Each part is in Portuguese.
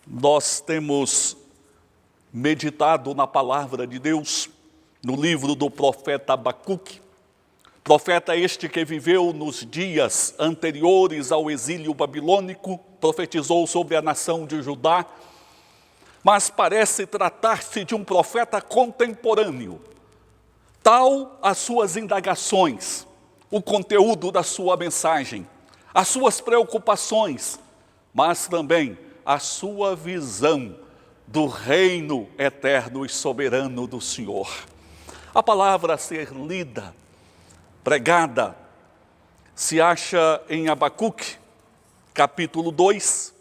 Nós temos meditado na palavra de Deus, no livro do profeta Abacuque, profeta este que viveu nos dias anteriores ao exílio babilônico, profetizou sobre a nação de Judá, mas parece tratar-se de um profeta contemporâneo. Tal as suas indagações, o conteúdo da sua mensagem, as suas preocupações, mas também a sua visão do reino eterno e soberano do Senhor. A palavra a ser lida, pregada, se acha em Abacuque, capítulo 2,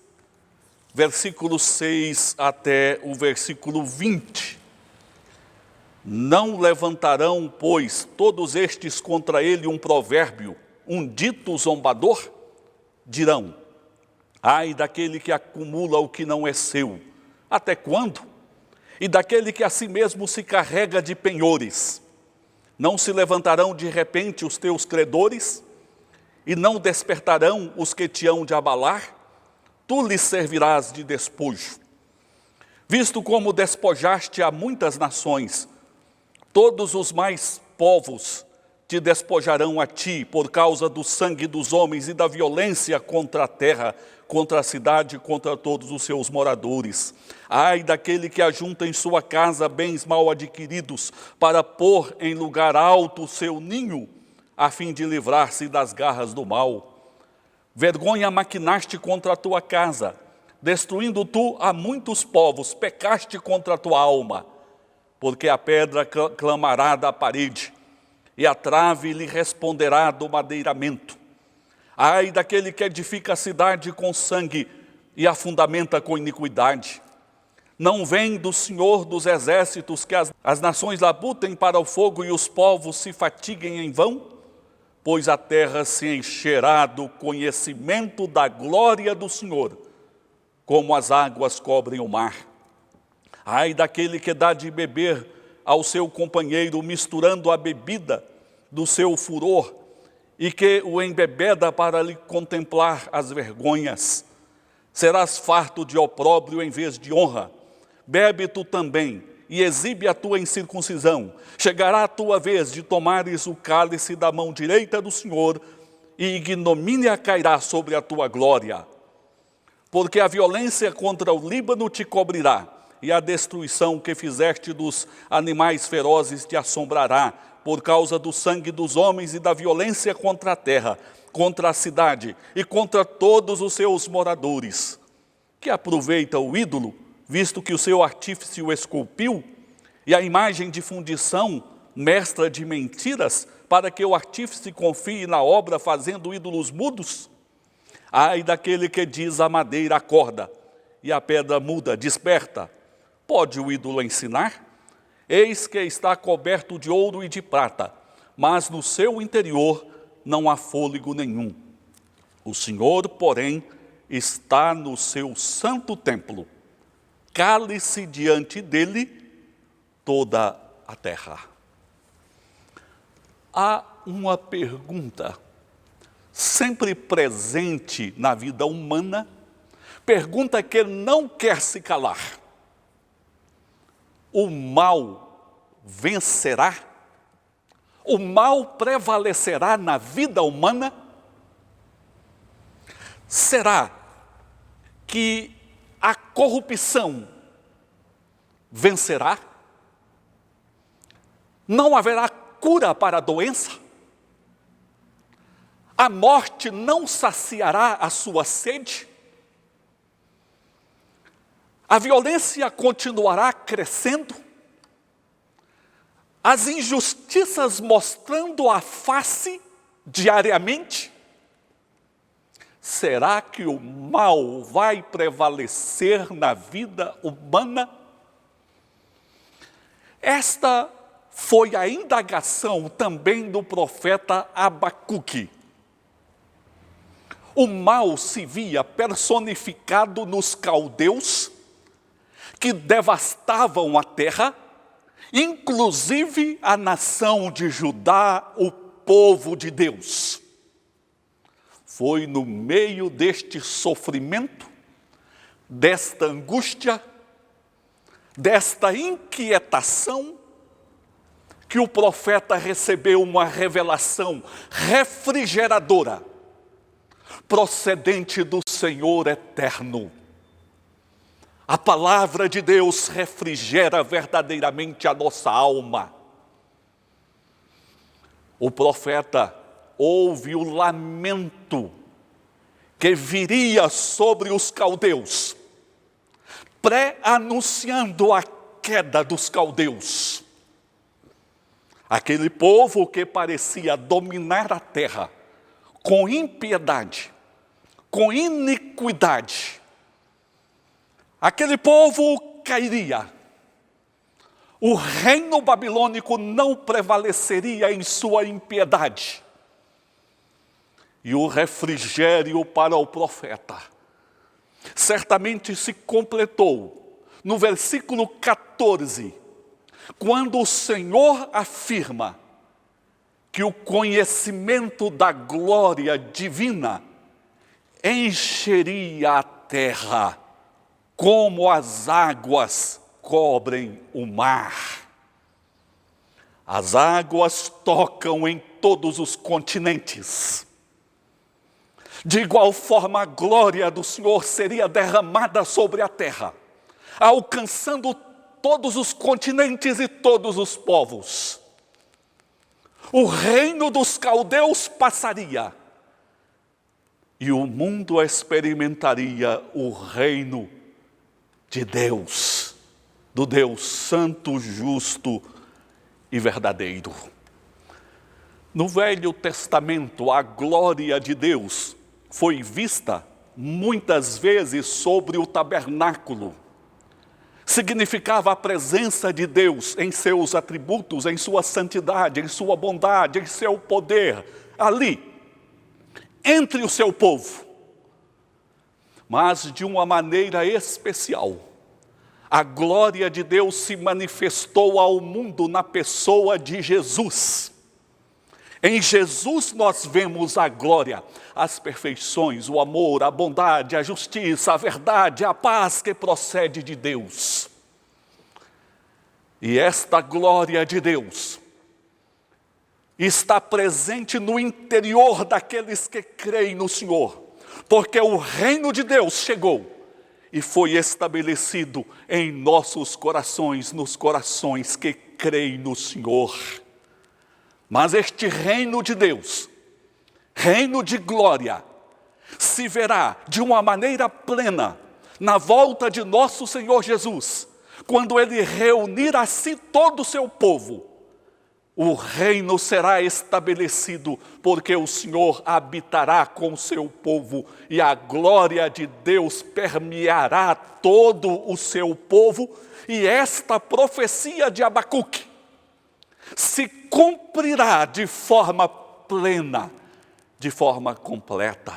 versículo 6 até o versículo 20. Não levantarão, pois, todos estes contra ele um provérbio, um dito zombador? Dirão: ai daquele que acumula o que não é seu, até quando? E daquele que a si mesmo se carrega de penhores. Não se levantarão de repente os teus credores? E não despertarão os que te hão de abalar? Tu lhes servirás de despojo. Visto como despojaste a muitas nações, todos os mais povos te despojarão a ti por causa do sangue dos homens e da violência contra a terra, contra a cidade, contra todos os seus moradores. Ai daquele que ajunta em sua casa bens mal adquiridos, para pôr em lugar alto o seu ninho, a fim de livrar-se das garras do mal. Vergonha maquinaste contra a tua casa, destruindo tu a muitos povos, pecaste contra a tua alma, porque a pedra clamará da parede, e a trave lhe responderá do madeiramento. Ai daquele que edifica a cidade com sangue e a fundamenta com iniquidade. Não vem do Senhor dos exércitos que as nações labutem para o fogo e os povos se fatiguem em vão? Pois a terra se encherá do conhecimento da glória do Senhor, como as águas cobrem o mar. Ai daquele que dá de beber ao seu companheiro, misturando a bebida do seu furor, e que o embebeda para lhe contemplar as vergonhas. Serás farto de opróbrio em vez de honra. Bebe tu também, e exibe a tua incircuncisão. Chegará a tua vez de tomares o cálice da mão direita do Senhor, e ignomínia cairá sobre a tua glória. Porque a violência contra o Líbano te cobrirá, e a destruição que fizeste dos animais ferozes te assombrará, por causa do sangue dos homens e da violência contra a terra, contra a cidade e contra todos os seus moradores. Que aproveita o ídolo, visto que o seu artífice o esculpiu, e a imagem de fundição, mestra de mentiras, para que o artífice confie na obra fazendo ídolos mudos? Ai daquele que diz à madeira, acorda, e a pedra muda, desperta. Pode o ídolo ensinar? Eis que está coberto de ouro e de prata, mas no seu interior não há fôlego nenhum. O Senhor, porém, está no seu santo templo. Cale-se diante dele toda a terra. Há uma pergunta sempre presente na vida humana, pergunta que não quer se calar. O mal vencerá? O mal prevalecerá na vida humana? Será que a corrupção vencerá? Não haverá cura para a doença? A morte não saciará a sua sede? A violência continuará crescendo? As injustiças mostrando a face diariamente? Será que o mal vai prevalecer na vida humana? Esta foi a indagação também do profeta Abacuque. O mal se via personificado nos caldeus, que devastavam a terra, inclusive a nação de Judá, o povo de Deus. Foi no meio deste sofrimento, desta angústia, desta inquietação, que o profeta recebeu uma revelação refrigeradora, procedente do Senhor eterno. A palavra de Deus refrigera verdadeiramente a nossa alma. O profeta ouve o lamento que viria sobre os caldeus, pré-anunciando a queda dos caldeus. Aquele povo que parecia dominar a terra com impiedade, com iniquidade. Aquele povo cairia. O reino babilônico não prevaleceria em sua impiedade. E o refrigério para o profeta certamente se completou no versículo 14, quando o Senhor afirma que o conhecimento da glória divina encheria a terra como as águas cobrem o mar. As águas tocam em todos os continentes. De igual forma, a glória do Senhor seria derramada sobre a terra, alcançando todos os continentes e todos os povos. O reino dos caldeus passaria e o mundo experimentaria o reino de Deus, do Deus santo, justo e verdadeiro. No Velho Testamento, a glória de Deus foi vista muitas vezes sobre o tabernáculo. Significava a presença de Deus em seus atributos, em sua santidade, em sua bondade, em seu poder, ali, entre o seu povo. Mas de uma maneira especial, a glória de Deus se manifestou ao mundo na pessoa de Jesus. Em Jesus nós vemos a glória, as perfeições, o amor, a bondade, a justiça, a verdade, a paz que procede de Deus. E esta glória de Deus está presente no interior daqueles que creem no Senhor, porque o reino de Deus chegou e foi estabelecido em nossos corações, nos corações que creem no Senhor. Mas este reino de Deus, reino de glória, se verá de uma maneira plena na volta de nosso Senhor Jesus, quando Ele reunir a si todo o seu povo. O reino será estabelecido, porque o Senhor habitará com o seu povo e a glória de Deus permeará todo o seu povo. E esta profecia de Abacuque se cumprirá de forma plena, de forma completa.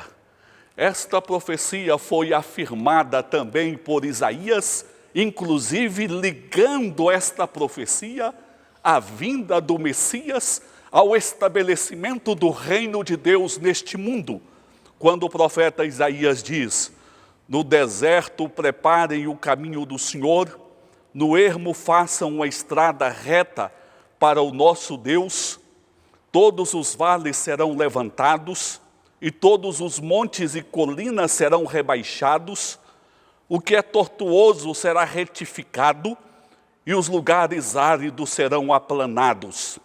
Esta profecia foi afirmada também por Isaías, inclusive ligando esta profecia à vinda do Messias, ao estabelecimento do reino de Deus neste mundo. Quando o profeta Isaías diz: no deserto preparem o caminho do Senhor, no ermo façam uma estrada reta para o nosso Deus, todos os vales serão levantados, e todos os montes e colinas serão rebaixados, o que é tortuoso será retificado, e os lugares áridos serão aplanados.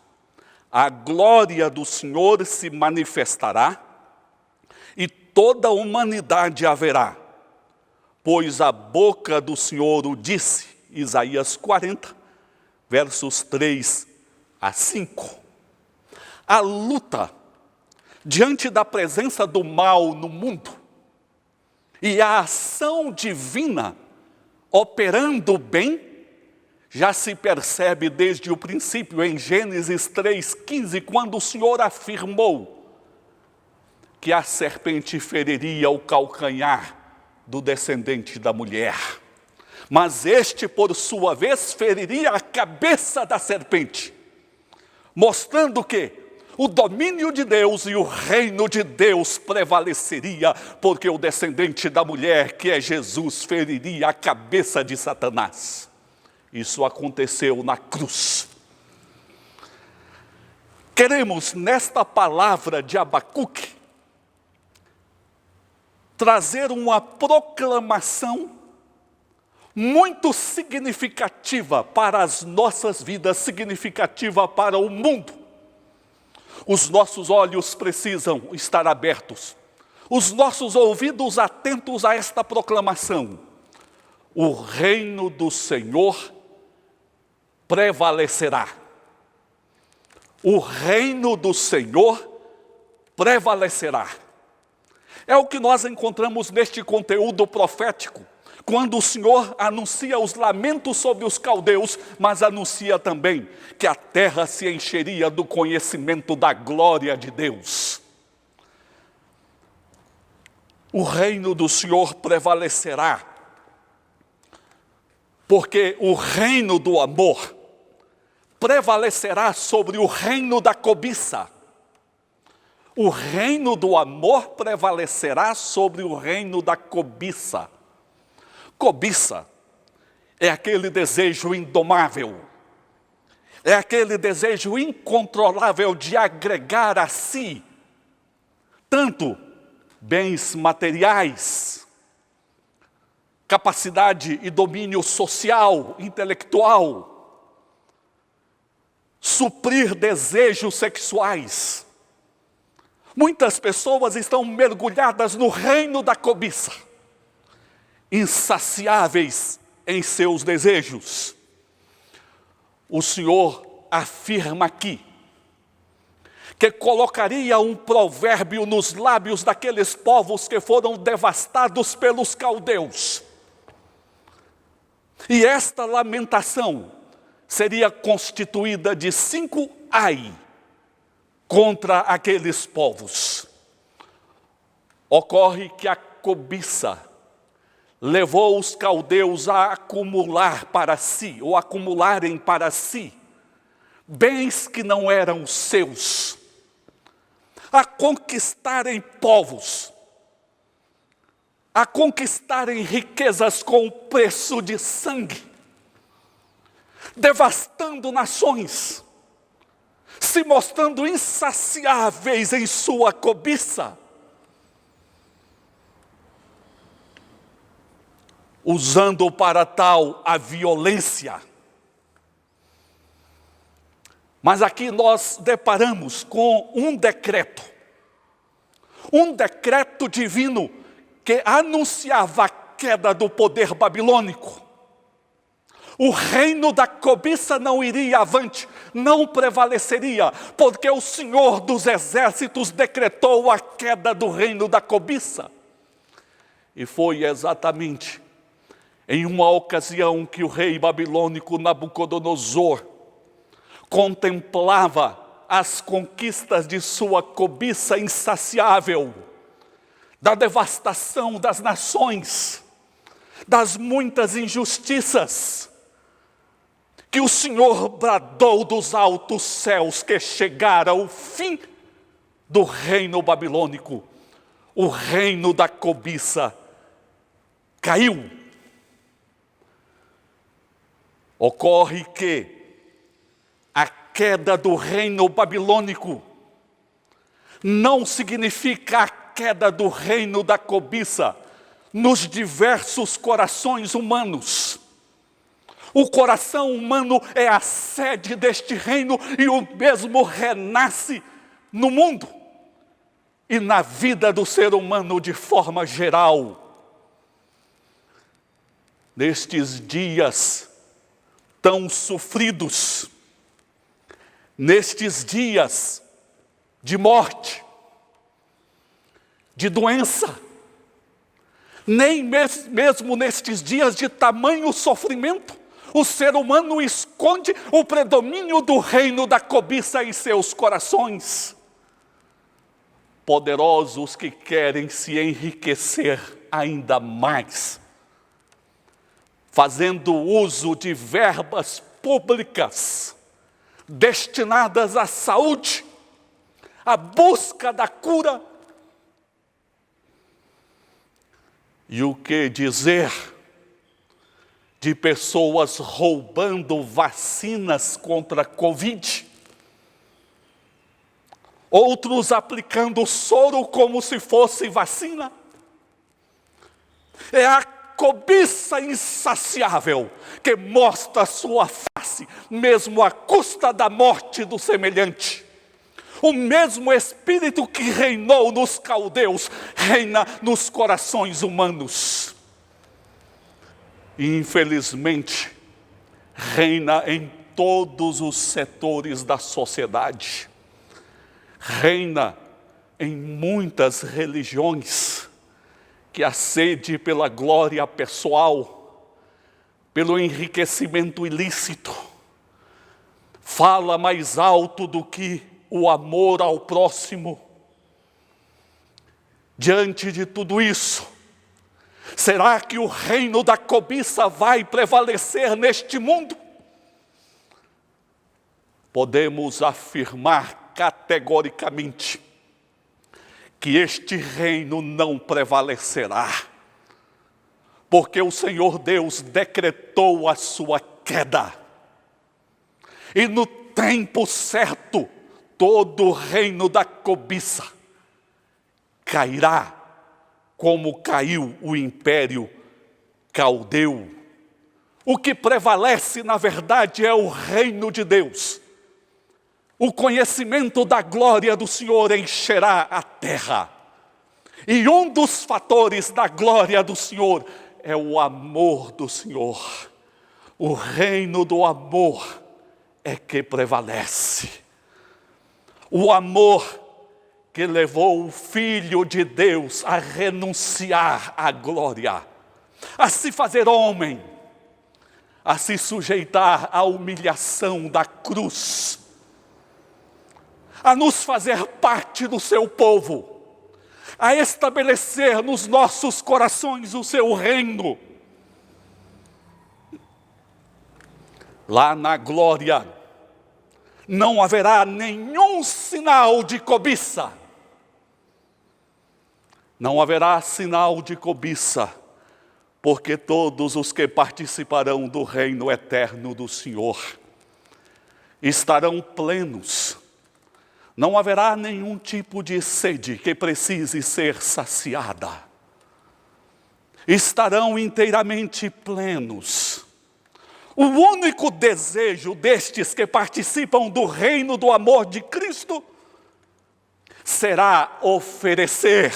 A glória do Senhor se manifestará, e toda a humanidade haverá, pois a boca do Senhor o disse. Isaías 40, versos 3 a 5. A luta diante da presença do mal no mundo e a ação divina operando bem já se percebe desde o princípio em Gênesis 3,15, quando o Senhor afirmou que a serpente feriria o calcanhar do descendente da mulher, mas este, por sua vez, feriria a cabeça da serpente, mostrando que o domínio de Deus e o reino de Deus prevaleceria, porque o descendente da mulher, que é Jesus, feriria a cabeça de Satanás. Isso aconteceu na cruz. Queremos, nesta palavra de Abacuque, trazer uma proclamação muito significativa para as nossas vidas, significativa para o mundo. Os nossos olhos precisam estar abertos, os nossos ouvidos atentos a esta proclamação. O reino do Senhor prevalecerá. O reino do Senhor prevalecerá. É o que nós encontramos neste conteúdo profético, quando o Senhor anuncia os lamentos sobre os caldeus, mas anuncia também que a terra se encheria do conhecimento da glória de Deus. O reino do Senhor prevalecerá, porque o reino do amor prevalecerá sobre o reino da cobiça. O reino do amor prevalecerá sobre o reino da cobiça. Cobiça é aquele desejo indomável, é aquele desejo incontrolável de agregar a si tanto bens materiais, capacidade e domínio social, intelectual, suprir desejos sexuais. Muitas pessoas estão mergulhadas no reino da cobiça, insaciáveis em seus desejos. O Senhor afirma aqui que colocaria um provérbio nos lábios daqueles povos que foram devastados pelos caldeus. E esta lamentação seria constituída de 5 ai contra aqueles povos. Ocorre que a cobiça levou os caldeus a acumular para si, ou acumularem para si, bens que não eram seus, a conquistarem povos, a conquistarem riquezas com o preço de sangue, devastando nações, se mostrando insaciáveis em sua cobiça, usando para tal a violência. Mas aqui nós deparamos com um decreto divino que anunciava a queda do poder babilônico. O reino da cobiça não iria avante, não prevaleceria, porque o Senhor dos exércitos decretou a queda do reino da cobiça. E foi exatamente em uma ocasião que o rei babilônico Nabucodonosor contemplava as conquistas de sua cobiça insaciável, da devastação das nações, das muitas injustiças, que o Senhor bradou dos altos céus que chegara o fim do reino babilônico. O reino da cobiça caiu. Ocorre que a queda do reino babilônico não significa a queda do reino da cobiça nos diversos corações humanos. O coração humano é a sede deste reino e o mesmo renasce no mundo e na vida do ser humano de forma geral. Nestes dias tão sofridos, nestes dias de morte, de doença, nem mesmo nestes dias de tamanho sofrimento, o ser humano esconde o predomínio do reino da cobiça em seus corações. Poderosos que querem se enriquecer ainda mais, fazendo uso de verbas públicas destinadas à saúde, a busca da cura. E o que dizer de pessoas roubando vacinas contra a Covid? Outros aplicando soro como se fosse vacina? É a cobiça insaciável que mostra sua face, mesmo à custa da morte do semelhante. O mesmo espírito que reinou nos caldeus, reina nos corações humanos. E, infelizmente, reina em todos os setores da sociedade. Reina em muitas religiões, que a sede pela glória pessoal, pelo enriquecimento ilícito, fala mais alto do que o amor ao próximo. Diante de tudo isso, será que o reino da cobiça vai prevalecer neste mundo? Podemos afirmar categoricamente que este reino não prevalecerá, porque o Senhor Deus decretou a sua queda. E no tempo certo, todo o reino da cobiça cairá, como caiu o império caldeu. O que prevalece, na verdade, é o reino de Deus. O conhecimento da glória do Senhor encherá a terra. E um dos fatores da glória do Senhor é o amor do Senhor. O reino do amor é que prevalece. O amor que levou o Filho de Deus a renunciar à glória, a se fazer homem, a se sujeitar à humilhação da cruz, a nos fazer parte do seu povo, a estabelecer nos nossos corações o seu reino. Lá na glória, não haverá nenhum sinal de cobiça. Não haverá sinal de cobiça, porque todos os que participarão do reino eterno do Senhor estarão plenos. Não haverá nenhum tipo de sede que precise ser saciada. Estarão inteiramente plenos. O único desejo destes que participam do reino do amor de Cristo será oferecer.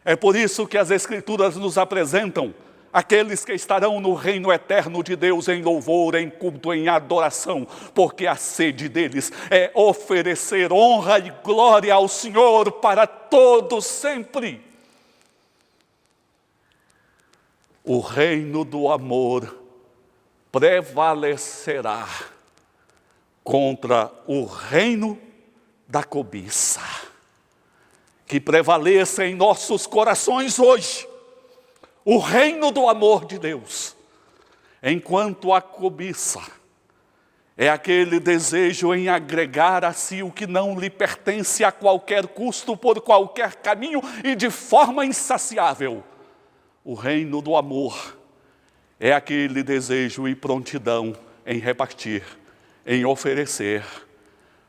É por isso que as Escrituras nos apresentam aqueles que estarão no reino eterno de Deus em louvor, em culto, em adoração, porque a sede deles é oferecer honra e glória ao Senhor para todos sempre. O reino do amor prevalecerá contra o reino da cobiça. Que prevaleça em nossos corações hoje o reino do amor de Deus, enquanto a cobiça é aquele desejo em agregar a si o que não lhe pertence a qualquer custo, por qualquer caminho e de forma insaciável. O reino do amor é aquele desejo e prontidão em repartir, em oferecer,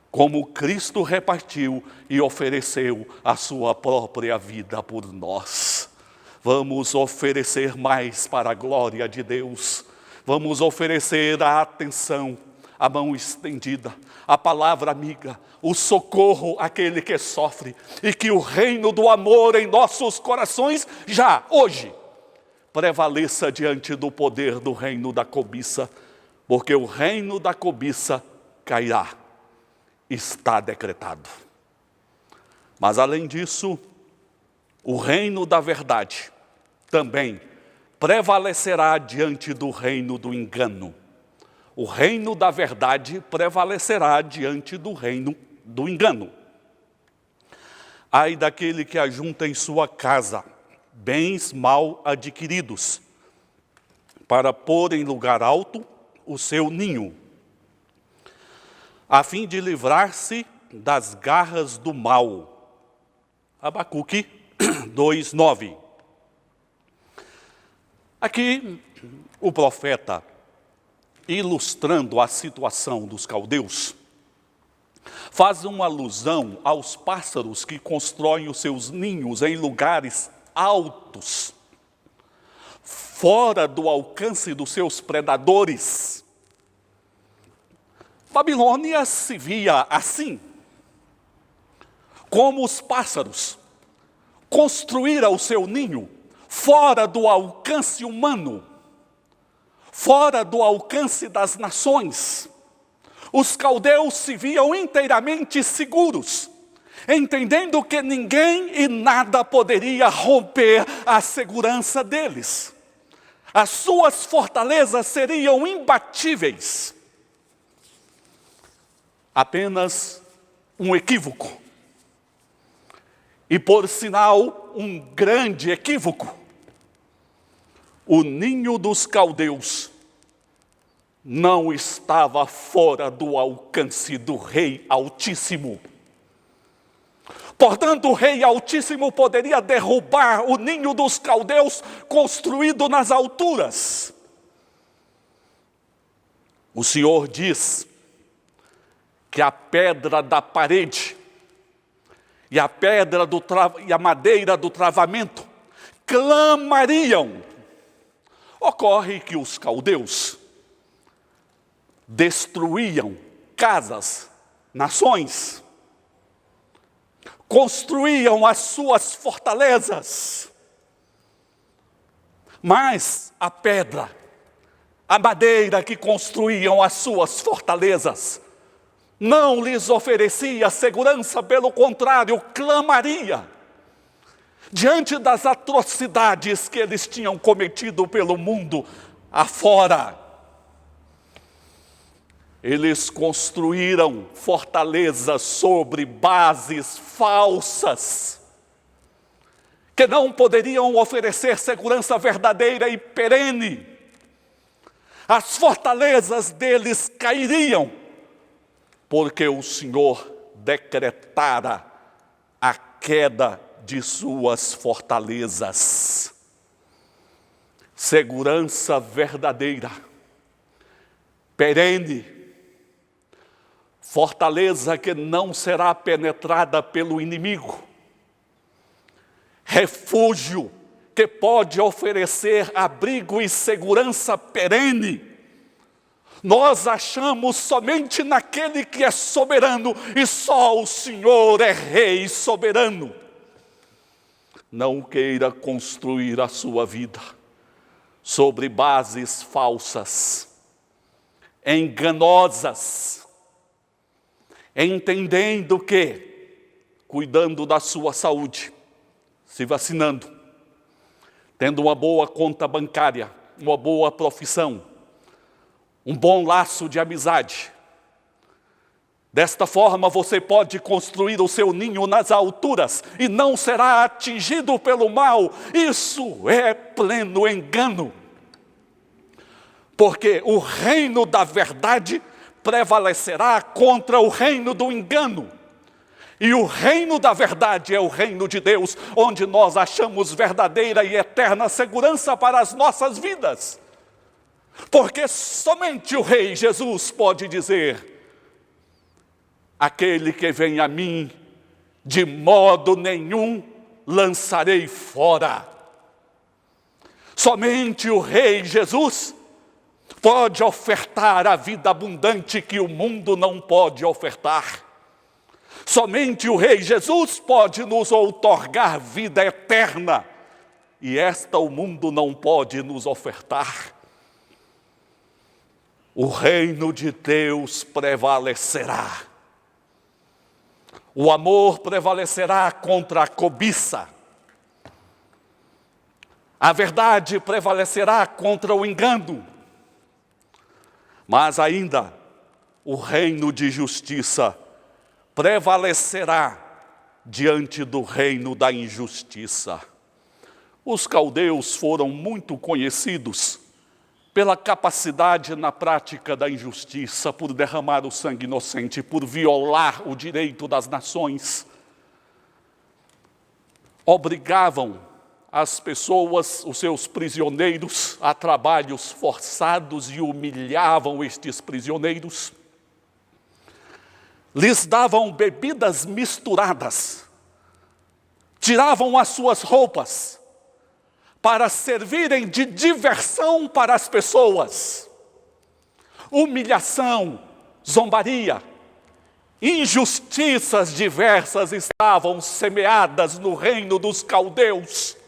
como Cristo repartiu e ofereceu a sua própria vida por nós. Vamos oferecer mais para a glória de Deus. Vamos oferecer a atenção, a mão estendida, a palavra amiga, o socorro àquele que sofre. E que o reino do amor em nossos corações, já hoje, prevaleça diante do poder do reino da cobiça. Porque o reino da cobiça cairá. Está decretado. Mas além disso, o reino da verdade também prevalecerá diante do reino do engano. O reino da verdade prevalecerá diante do reino do engano. Ai daquele que ajunta em sua casa bens mal adquiridos, para pôr em lugar alto o seu ninho, a fim de livrar-se das garras do mal. Abacuque 2:9. Aqui o profeta, ilustrando a situação dos caldeus, faz uma alusão aos pássaros que constroem os seus ninhos em lugares altos, fora do alcance dos seus predadores. Babilônia se via assim, como os pássaros construíram o seu ninho fora do alcance humano, fora do alcance das nações. Os caldeus se viam inteiramente seguros, entendendo que ninguém e nada poderia romper a segurança deles. As suas fortalezas seriam imbatíveis. Apenas um equívoco. E por sinal, um grande equívoco. O ninho dos caldeus não estava fora do alcance do Rei Altíssimo. Portanto, o Rei Altíssimo poderia derrubar o ninho dos caldeus construído nas alturas. O Senhor diz que a pedra da parede e a madeira do travamento clamariam. Ocorre que os caldeus destruíam casas, nações, construíam as suas fortalezas, mas a pedra, a madeira que construíam as suas fortalezas, não lhes oferecia segurança, pelo contrário, clamaria. Diante das atrocidades que eles tinham cometido pelo mundo afora, eles construíram fortalezas sobre bases falsas, que não poderiam oferecer segurança verdadeira e perene. As fortalezas deles cairiam, porque o Senhor decretara a queda de suas fortalezas. Segurança verdadeira, perene, fortaleza que não será penetrada pelo inimigo, refúgio que pode oferecer abrigo e segurança perene. Nós achamos somente naquele que é soberano, e só o Senhor é Rei soberano. Não queira construir a sua vida sobre bases falsas, enganosas, entendendo que, cuidando da sua saúde, se vacinando, tendo uma boa conta bancária, uma boa profissão, um bom laço de amizade, desta forma você pode construir o seu ninho nas alturas e não será atingido pelo mal. Isso é pleno engano. Porque o reino da verdade prevalecerá contra o reino do engano. E o reino da verdade é o reino de Deus, onde nós achamos verdadeira e eterna segurança para as nossas vidas. Porque somente o Rei Jesus pode dizer: aquele que vem a mim, de modo nenhum lançarei fora. Somente o Rei Jesus pode ofertar a vida abundante que o mundo não pode ofertar. Somente o Rei Jesus pode nos outorgar vida eterna, e esta o mundo não pode nos ofertar. O reino de Deus prevalecerá. O amor prevalecerá contra a cobiça. A verdade prevalecerá contra o engano. Mas ainda, o reino de justiça prevalecerá diante do reino da injustiça. Os caldeus foram muito conhecidos pela capacidade na prática da injustiça, por derramar o sangue inocente, por violar o direito das nações. Obrigavam as pessoas, os seus prisioneiros, a trabalhos forçados e humilhavam estes prisioneiros. Lhes davam bebidas misturadas, tiravam as suas roupas para servirem de diversão para as pessoas. Humilhação, zombaria, injustiças diversas estavam semeadas no reino dos caldeus.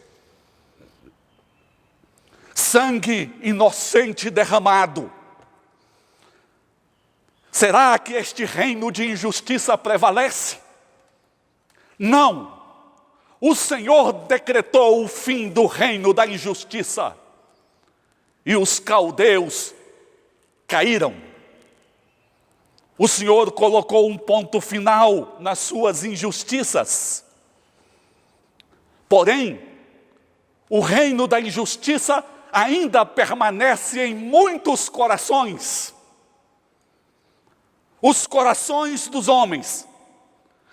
Sangue inocente derramado. Será que este reino de injustiça prevalece? Não. O Senhor decretou o fim do reino da injustiça. E os caldeus caíram. O Senhor colocou um ponto final nas suas injustiças. Porém, o reino da injustiça ainda permanece em muitos corações. Os corações dos homens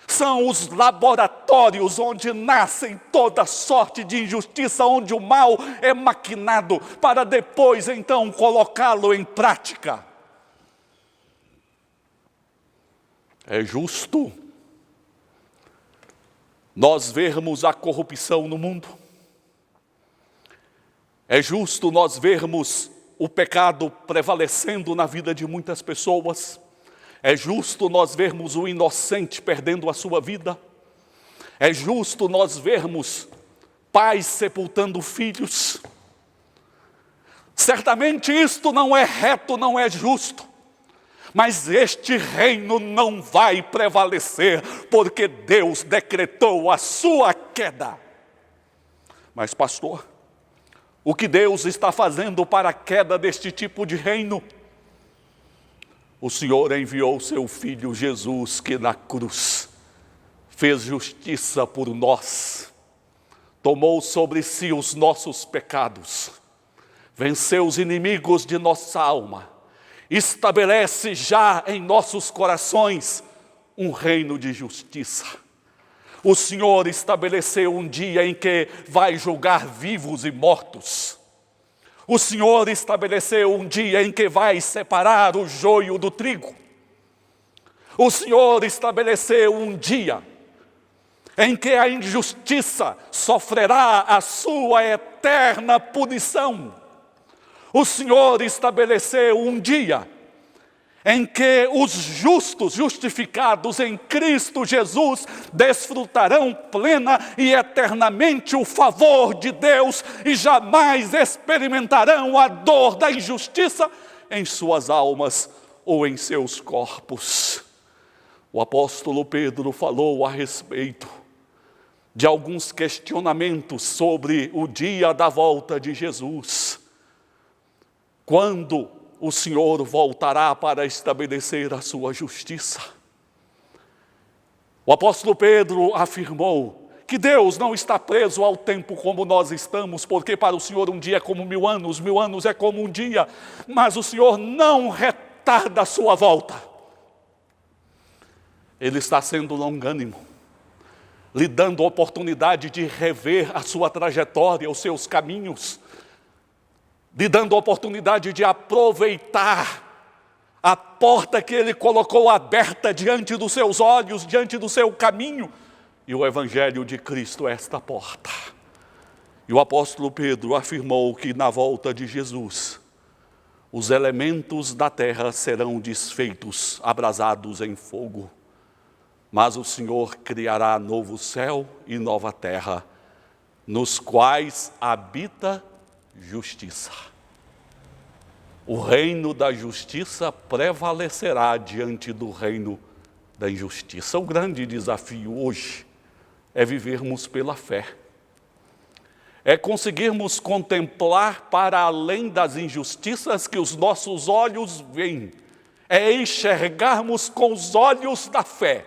são os laboratórios onde nascem toda sorte de injustiça, onde o mal é maquinado para depois então colocá-lo em prática. É justo nós vermos a corrupção no mundo. É justo nós vermos o pecado prevalecendo na vida de muitas pessoas. É justo nós vermos o inocente perdendo a sua vida. É justo nós vermos pais sepultando filhos. Certamente isto não é reto, não é justo. Mas este reino não vai prevalecer, porque Deus decretou a sua queda. Mas pastor, o que Deus está fazendo para a queda deste tipo de reino? O Senhor enviou seu Filho Jesus, que na cruz fez justiça por nós, tomou sobre si os nossos pecados, venceu os inimigos de nossa alma, estabelece já em nossos corações um reino de justiça. O Senhor estabeleceu um dia em que vai julgar vivos e mortos. O Senhor estabeleceu um dia em que vai separar o joio do trigo. O Senhor estabeleceu um dia em que a injustiça sofrerá a sua eterna punição. O Senhor estabeleceu um dia em que os justos, justificados em Cristo Jesus, desfrutarão plena e eternamente o favor de Deus e jamais experimentarão a dor da injustiça em suas almas ou em seus corpos. O apóstolo Pedro falou a respeito de alguns questionamentos sobre o dia da volta de Jesus. Quando o Senhor voltará para estabelecer a sua justiça? O apóstolo Pedro afirmou que Deus não está preso ao tempo como nós estamos, porque para o Senhor um dia é como 1000 anos é como um dia, mas o Senhor não retarda a sua volta. Ele está sendo longânimo, lhe dando a oportunidade de rever a sua trajetória, os seus caminhos, lhe dando a oportunidade de aproveitar a porta que Ele colocou aberta diante dos seus olhos, diante do seu caminho. E o Evangelho de Cristo é esta porta. E o apóstolo Pedro afirmou que na volta de Jesus, os elementos da terra serão desfeitos, abrasados em fogo. Mas o Senhor criará novo céu e nova terra, nos quais habita justiça. O reino da justiça prevalecerá diante do reino da injustiça. O grande desafio hoje é vivermos pela fé. É conseguirmos contemplar para além das injustiças que os nossos olhos veem. É enxergarmos com os olhos da fé.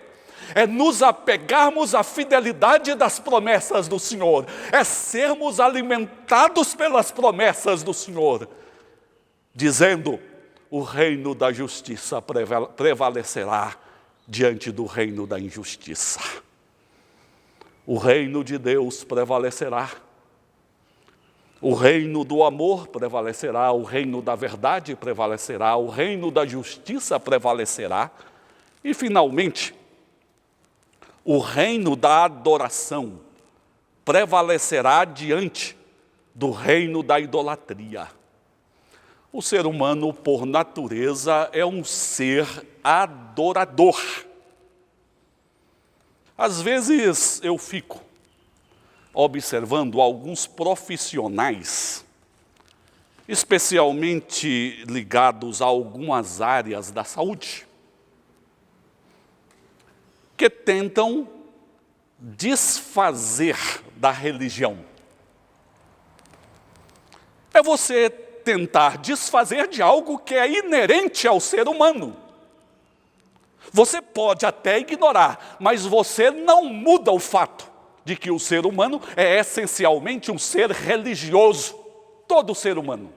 É nos apegarmos à fidelidade das promessas do Senhor. É sermos alimentados pelas promessas do Senhor. dizendo: o reino da justiça prevalecerá diante do reino da injustiça. O reino de Deus prevalecerá. O reino do amor prevalecerá, o reino da verdade prevalecerá, o reino da justiça prevalecerá. E, finalmente, o reino da adoração prevalecerá diante do reino da idolatria. O ser humano, por natureza, é um ser adorador. Às vezes eu fico observando alguns profissionais, especialmente ligados a algumas áreas da saúde, que tentam desfazer da religião. É você tentar desfazer de algo que é inerente ao ser humano. Você pode até ignorar, mas você não muda o fato de que o ser humano é essencialmente um ser religioso. Todo ser humano.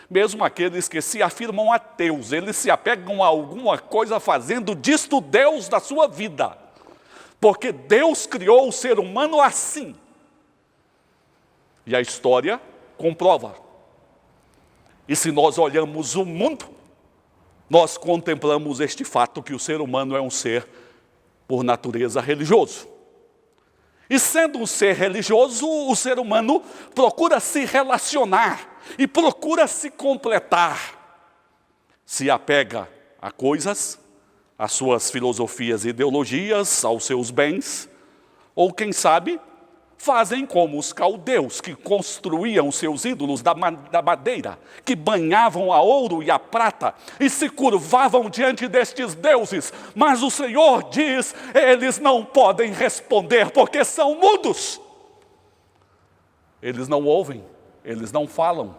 Mesmo aqueles que se afirmam ateus, eles se apegam a alguma coisa fazendo disto Deus da sua vida. Porque Deus criou o ser humano assim. E a história comprova. E se nós olhamos o mundo, nós contemplamos este fato que o ser humano é um ser, por natureza, religioso. E sendo um ser religioso, o ser humano procura se relacionar e procura se completar. Se apega a coisas, às suas filosofias e ideologias, aos seus bens, ou quem sabe, fazem como os caldeus, que construíam seus ídolos da madeira, que banhavam a ouro e a prata, e se curvavam diante destes deuses. Mas o Senhor diz: eles não podem responder, porque são mudos. Eles não ouvem, eles não falam,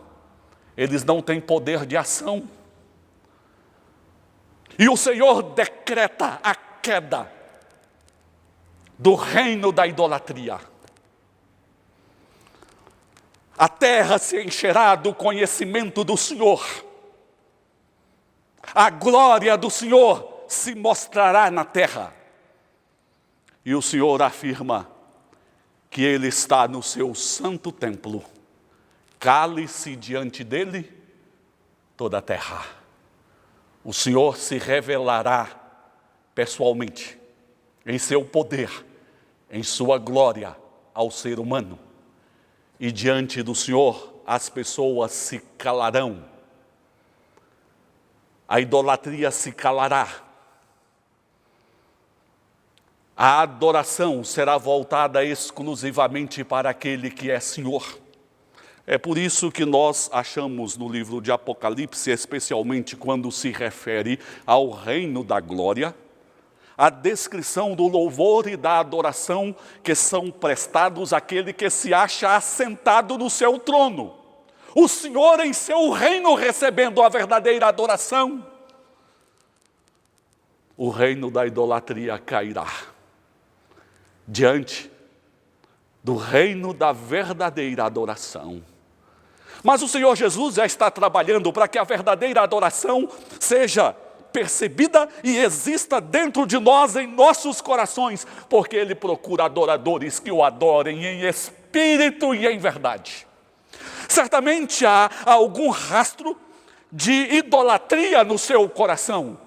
eles não têm poder de ação. E o Senhor decreta a queda do reino da idolatria. A terra se encherá do conhecimento do Senhor. A glória do Senhor se mostrará na terra. E o Senhor afirma que Ele está no seu santo templo. Cale-se diante dEle toda a terra. O Senhor se revelará pessoalmente, em seu poder, em sua glória ao ser humano. E diante do Senhor, as pessoas se calarão. A idolatria se calará. A adoração será voltada exclusivamente para aquele que é Senhor. É por isso que nós achamos no livro de Apocalipse, especialmente quando se refere ao reino da glória, a descrição do louvor e da adoração que são prestados àquele que se acha assentado no seu trono. O Senhor em seu reino recebendo a verdadeira adoração. O reino da idolatria cairá diante do reino da verdadeira adoração. Mas o Senhor Jesus já está trabalhando para que a verdadeira adoração seja percebida e exista dentro de nós, em nossos corações, porque Ele procura adoradores que o adorem em espírito e em verdade. Certamente há algum rastro de idolatria no seu coração,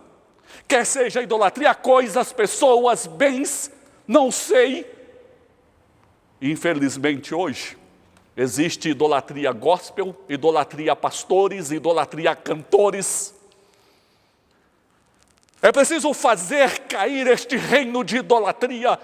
quer seja idolatria a coisas, pessoas, bens, não sei. Infelizmente hoje existe idolatria gospel, idolatria a pastores, idolatria a cantores. É preciso fazer cair este reino de idolatria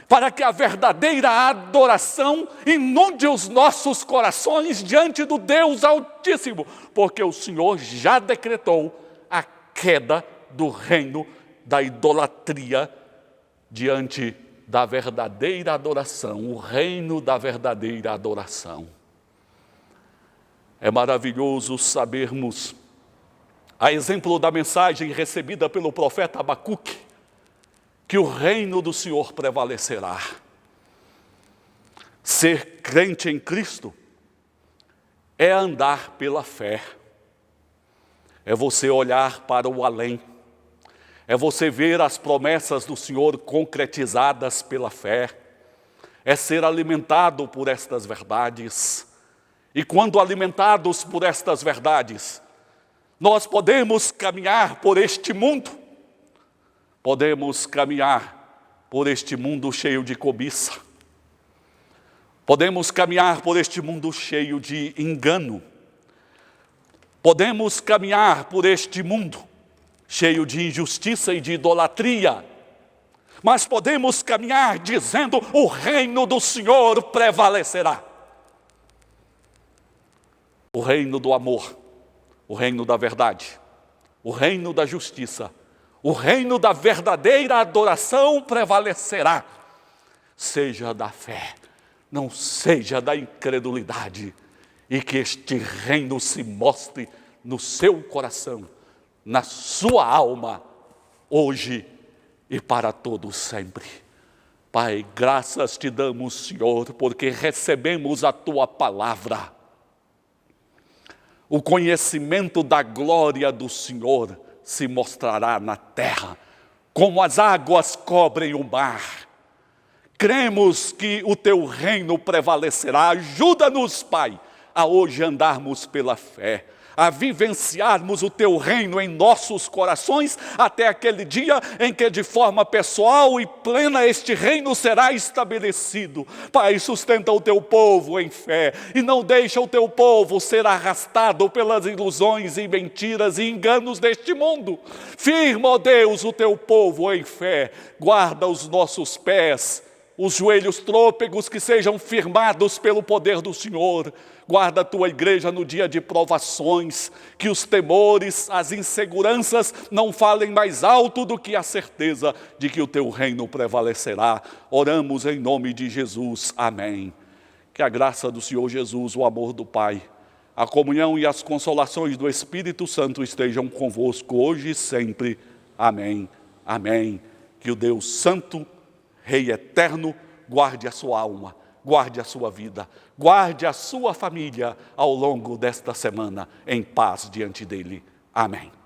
para que a verdadeira adoração inunde os nossos corações diante do Deus Altíssimo, porque o Senhor já decretou a queda do reino da idolatria diante da verdadeira adoração, o reino da verdadeira adoração. É maravilhoso sabermos, a exemplo da mensagem recebida pelo profeta Abacuque, que o reino do Senhor prevalecerá. Ser crente em Cristo é andar pela fé. é você olhar para o além, é você ver as promessas do Senhor concretizadas pela fé, é ser alimentado por estas verdades. E quando alimentados por estas verdades, nós podemos caminhar por este mundo, podemos caminhar por este mundo cheio de cobiça, podemos caminhar por este mundo cheio de engano, podemos caminhar por este mundo cheio de injustiça e de idolatria, mas podemos caminhar dizendo: o reino do Senhor prevalecerá. O reino do amor, o reino da verdade, o reino da justiça, o reino da verdadeira adoração prevalecerá. Seja da fé, não seja da incredulidade, e que este reino se mostre no seu coração, na sua alma, hoje e para todos sempre. Pai, graças te damos, Senhor, porque recebemos a tua palavra. O conhecimento da glória do Senhor se mostrará na terra, como as águas cobrem o mar. Cremos que o teu reino prevalecerá. Ajuda-nos, Pai, a hoje andarmos pela fé, a vivenciarmos o teu reino em nossos corações, até aquele dia em que de forma pessoal e plena este reino será estabelecido. Pai, sustenta o teu povo em fé, e não deixa o teu povo ser arrastado pelas ilusões e mentiras e enganos deste mundo. Firma, ó Deus, o teu povo em fé, guarda os nossos pés, os joelhos trôpegos que sejam firmados pelo poder do Senhor. Guarda a tua igreja no dia de provações, que os temores, as inseguranças não falem mais alto do que a certeza de que o teu reino prevalecerá. Oramos em nome de Jesus. Amém. Que a graça do Senhor Jesus, o amor do Pai, a comunhão e as consolações do Espírito Santo estejam convosco hoje e sempre. Amém. Amém. Que o Deus Santo, Rei eterno, guarde a sua alma, guarde a sua vida, guarde a sua família ao longo desta semana em paz diante dele. Amém.